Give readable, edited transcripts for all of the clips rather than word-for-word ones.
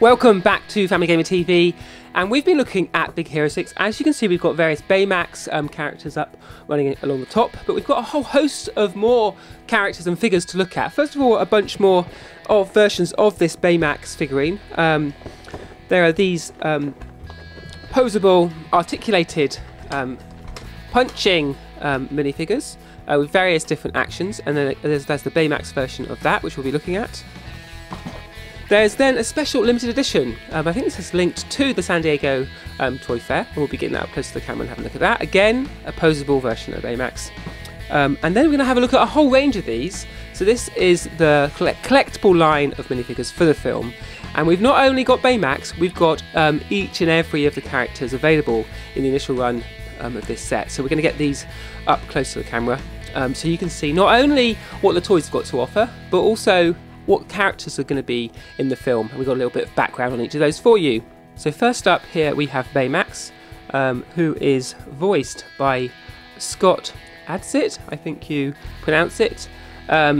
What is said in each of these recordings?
Welcome back to Family Gamer TV, and we've been looking at Big Hero 6. As you can see, we've got various Baymax characters up running along the top, but we've got a whole host of more characters and figures to look at. First of all, a bunch more of versions of this Baymax figurine. There are these posable, articulated, punching minifigures with various different actions, and then there's the Baymax version of that, which we'll be looking at. There's then a special limited edition. I think this is linked to the San Diego Toy Fair, and we'll be getting that up close to the camera and having a look at that. Again, a posable version of Baymax. And then we're going to have a look at a whole range of these. So this is the collectible line of minifigures for the film. And we've not only got Baymax, we've got each and every of the characters available in the initial run of this set. So we're going to get these up close to the camera so you can see not only what the toys have got to offer, but also what characters are going to be in the film, and we've got a little bit of background on each of those for you. So first up here we have Baymax, who is voiced by Scott Adsit, I think you pronounce it.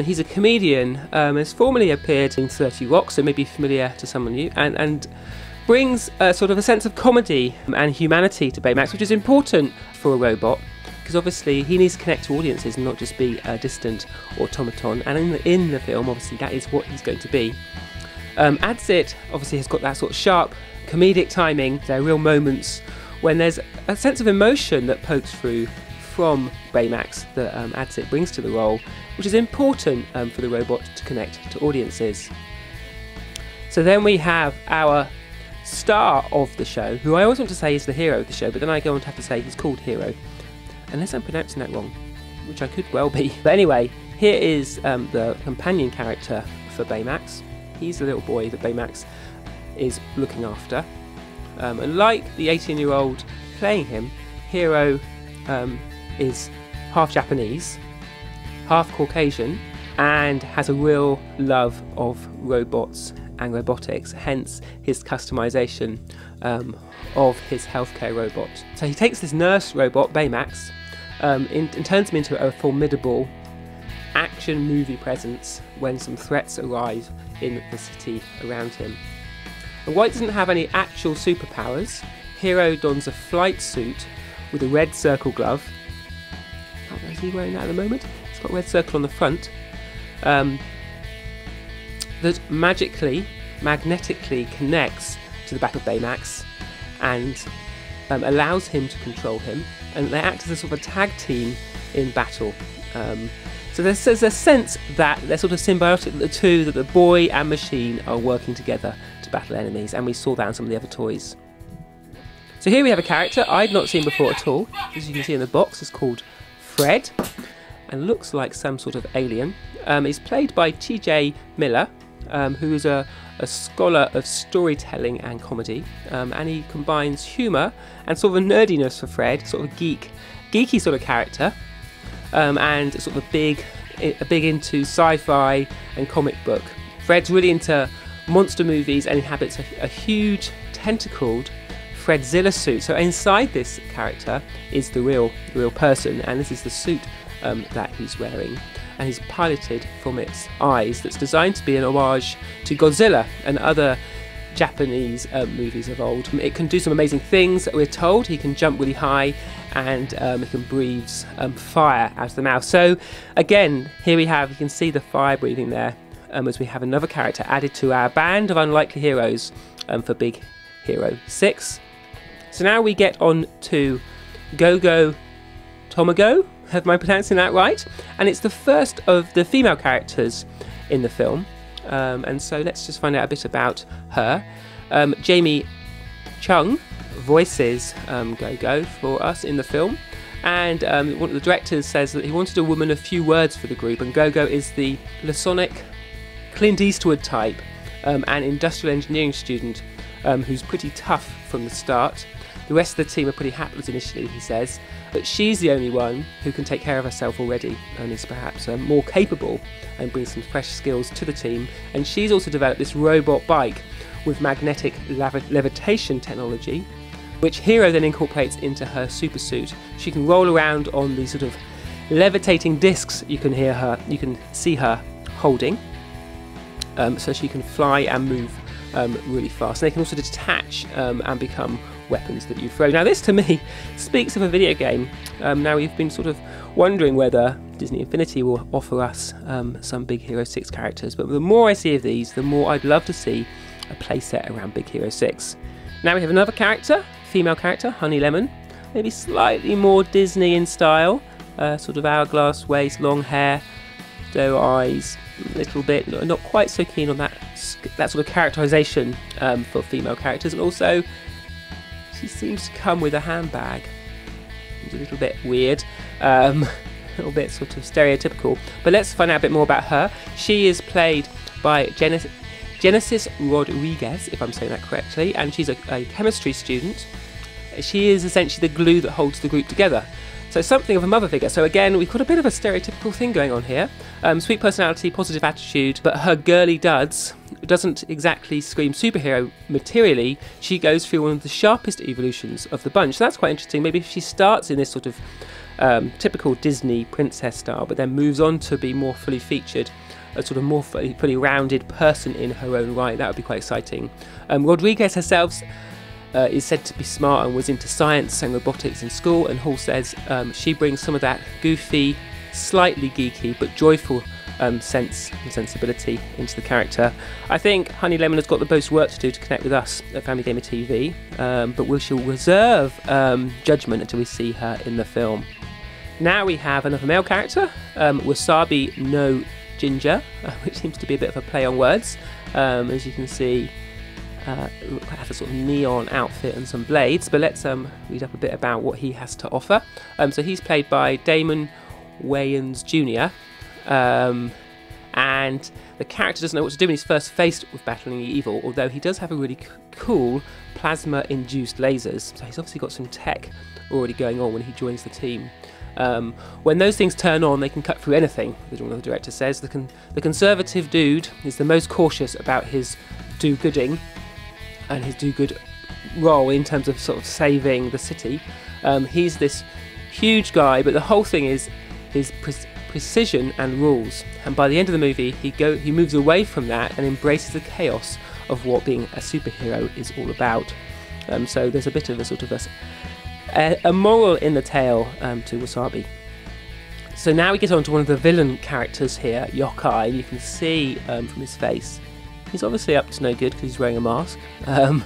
He's a comedian, has formerly appeared in 30 Rock, so maybe familiar to some of you, and brings sort of a sense of comedy and humanity to Baymax, which is important for a robot, because obviously he needs to connect to audiences and not just be a distant automaton, and in the film obviously that is what he's going to be. Adsit obviously has got that sort of sharp comedic timing. There are real moments when there's a sense of emotion that pokes through from Baymax that Adsit brings to the role, which is important for the robot to connect to audiences. So then we have our star of the show, who I always want to say is the hero of the show, but then I go on to have to say he's called Hiro, unless I'm pronouncing that wrong, which I could well be. But anyway, here is the companion character for Baymax. He's the little boy that Baymax is looking after. And like the 18-year-old playing him, Hiro is half Japanese, half Caucasian, and has a real love of robots and robotics, hence his customization of his healthcare robot. So he takes this nurse robot, Baymax, and turns him into a formidable action movie presence when some threats arrive in the city around him. And while he doesn't have any actual superpowers, Hiro dons a flight suit with a red circle glove. Oh, is he wearing that at the moment? It's got a red circle on the front. That magnetically connects to the back of Baymax and allows him to control him, and they act as a sort of a tag team in battle. So there's a sense that they're sort of symbiotic, the two, that the boy and machine are working together to battle enemies, and we saw that in some of the other toys. So here we have a character I'd not seen before at all. As you can see in the box, it's called Fred, and looks like some sort of alien. He's played by T.J. Miller, who is a scholar of storytelling and comedy, and he combines humour and sort of a nerdiness for Fred, sort of a geeky sort of character, and sort of a big into sci-fi and comic book. Fred's really into monster movies and inhabits a huge tentacled Fredzilla suit. So inside this character is the real person, and this is the suit that he's wearing, and he's piloted from its eyes, that's designed to be an homage to Godzilla and other Japanese movies of old. It can do some amazing things, we're told. He can jump really high, and it can breathe fire out of the mouth. So again, here we have, you can see the fire breathing there, as we have another character added to our band of unlikely heroes for Big Hero 6. So now we get on to Gogo Tomago, am I pronouncing that right? And it's the first of the female characters in the film, and so let's just find out a bit about her. Jamie Chung voices Gogo for us in the film, and one of the directors says that he wanted a woman of few words for the group, and Gogo is the laconic Clint Eastwood type, an industrial engineering student who's pretty tough from the start. The rest of the team are pretty hapless initially, he says, but she's the only one who can take care of herself already, and is perhaps more capable and brings some fresh skills to the team. And she's also developed this robot bike with magnetic levitation technology, which Hiro then incorporates into her super suit. She can roll around on these sort of levitating discs you can see her holding, so she can fly and move really fast. And they can also detach and become weapons that you throw. Now this to me speaks of a video game. Now we've been sort of wondering whether Disney Infinity will offer us some Big Hero 6 characters, but the more I see of these, the more I'd love to see a playset around Big Hero 6. Now we have another character, female character, Honey Lemon, maybe slightly more Disney in style, sort of hourglass waist, long hair, doe eyes, a little bit, not quite so keen on that sort of characterization for female characters. And also she seems to come with a handbag. It's a little bit weird, a little bit sort of stereotypical, but let's find out a bit more about her. She is played by Genesis Rodriguez, if I'm saying that correctly, and she's a chemistry student. She is essentially the glue that holds the group together. So something of a mother figure. So again, we've got a bit of a stereotypical thing going on here. Sweet personality, positive attitude, but her girly duds doesn't exactly scream superhero materially. She goes through one of the sharpest evolutions of the bunch. So that's quite interesting. Maybe if she starts in this sort of typical Disney princess style, but then moves on to be more fully featured, a sort of more fully rounded person in her own right, that would be quite exciting. Rodriguez herself is said to be smart and was into science and robotics in school, and Hall says she brings some of that goofy, slightly geeky but joyful sense and sensibility into the character. I think Honey Lemon has got the most work to do to connect with us at Family Gamer TV, but we shall reserve judgment until we see her in the film. Now we have another male character, Wasabi-No-Ginger, which seems to be a bit of a play on words. As you can see, have a sort of neon outfit and some blades, but let's read up a bit about what he has to offer. So he's played by Damon Wayans Jr., and the character doesn't know what to do when he's first faced with battling evil, although he does have a really cool plasma-induced lasers, so he's obviously got some tech already going on when he joins the team. When those things turn on, they can cut through anything, as one of the director says. The conservative dude is the most cautious about his do-gooding and his do-good role in terms of sort of saving the city. He's this huge guy, but the whole thing is his precision and rules. And by the end of the movie, he moves away from that and embraces the chaos of what being a superhero is all about. So there's a bit of a sort of a moral in the tale to Wasabi. So now we get on to one of the villain characters here, Yokai. You can see from his face, he's obviously up to no good because he's wearing a mask, and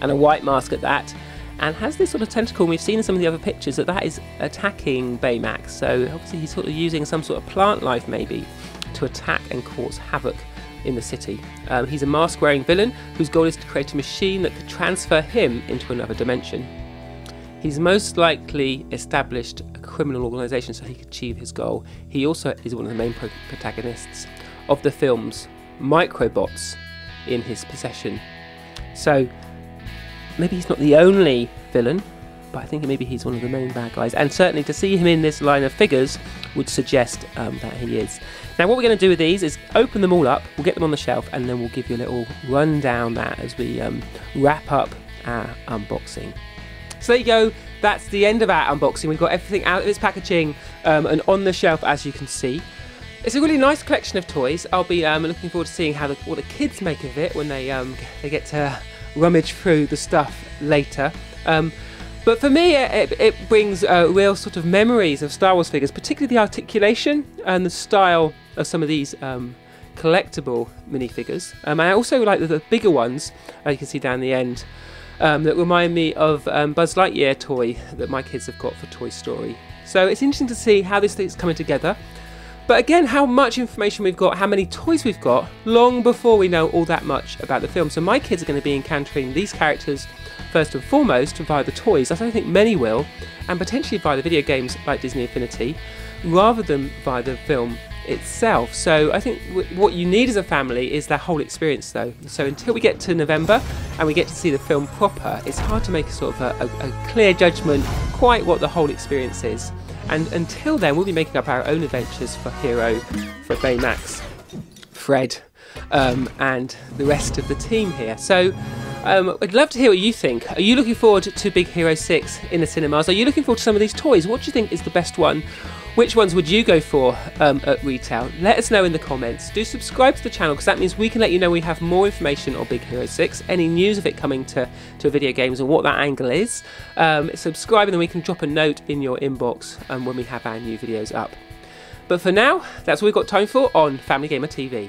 a white mask at that, and has this sort of tentacle. We've seen in some of the other pictures that is attacking Baymax, so obviously he's sort of using some sort of plant life maybe to attack and cause havoc in the city. He's a mask-wearing villain whose goal is to create a machine that could transfer him into another dimension. He's most likely established a criminal organisation so he could achieve his goal. He also is one of the main protagonists of the film's microbots in his possession. So maybe he's not the only villain, but I think maybe he's one of the main bad guys, and certainly to see him in this line of figures would suggest that he is. Now what we're going to do with these is open them all up, we'll get them on the shelf, and then we'll give you a little rundown that as we wrap up our unboxing. So there you go, that's the end of our unboxing. We've got everything out of its packaging and on the shelf, as you can see. It's a really nice collection of toys. I'll be looking forward to seeing what the kids make of it when they get to rummage through the stuff later. But for me, it brings real sort of memories of Star Wars figures, particularly the articulation and the style of some of these collectible minifigures. I also like the bigger ones, you can see down the end, that remind me of Buzz Lightyear toy that my kids have got for Toy Story. So it's interesting to see how this thing's coming together. But again, how much information we've got, how many toys we've got, long before we know all that much about the film. So my kids are going to be encountering these characters first and foremost via the toys, as I think many will, and potentially via the video games like Disney Infinity, rather than via the film itself. So I think what you need as a family is that whole experience though. So until we get to November and we get to see the film proper, it's hard to make a sort of a clear judgment quite what the whole experience is. And until then, we'll be making up our own adventures for Hiro, for Baymax, Fred, and the rest of the team here. So I'd love to hear what you think. Are you looking forward to Big Hero 6 in the cinemas? Are you looking forward to some of these toys? What do you think is the best one? Which ones would you go for at retail? Let us know in the comments. Do subscribe to the channel because that means we can let you know we have more information on Big Hero 6, any news of it coming to video games and what that angle is. Subscribe and then we can drop a note in your inbox when we have our new videos up. But for now, that's all we've got time for on Family Gamer TV.